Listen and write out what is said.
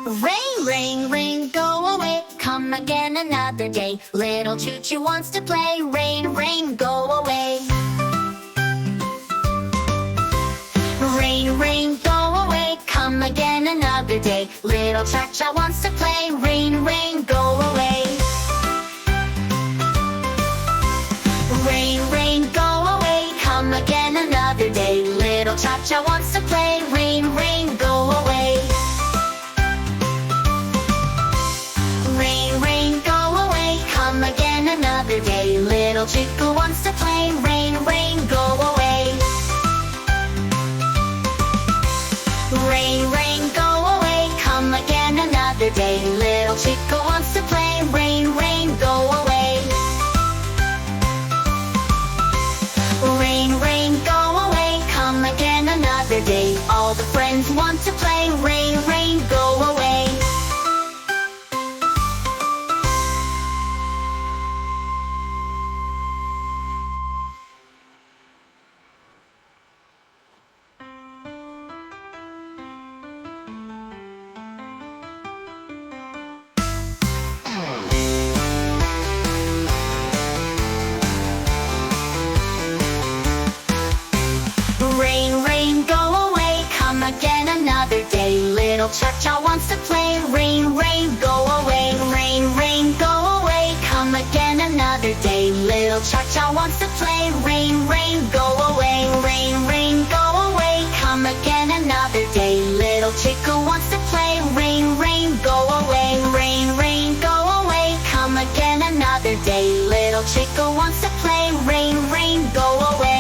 Rain, rain, rain, go away. Come again another day. Little choo-choo wants to play. Rain, rain, go away. Rain, rain, go away. Come again another day. Little cha-cha wants to play. Rain, rain, go away. Rain, rain, go away. Come again another day. Little cha-cha wants to play. Rain, rain, go away. Rain, rain, go away. Come again another day. Little chickle wants to play. Rain, rain, go away. Rain, rain, go away. Come again another day. Little chickle wants to play. Rain, rain, go away. Rain, rain, go away. Come again another day. All the friends want to play. Rain, rain, go away. Rain, rain, go away. Come again another day. Little cha-cha wants to play. Rain, rain, go away. Rain, rain, go away. Come again another day. Little cha-cha wants to play. Rain, rain, go away. Rain, rain, go away. Come again another day. Little chickle wants to play. Rain, rain, go away. Rain, rain, go away. Come again another day. Little chickle wants to play. Rain, rain, go away.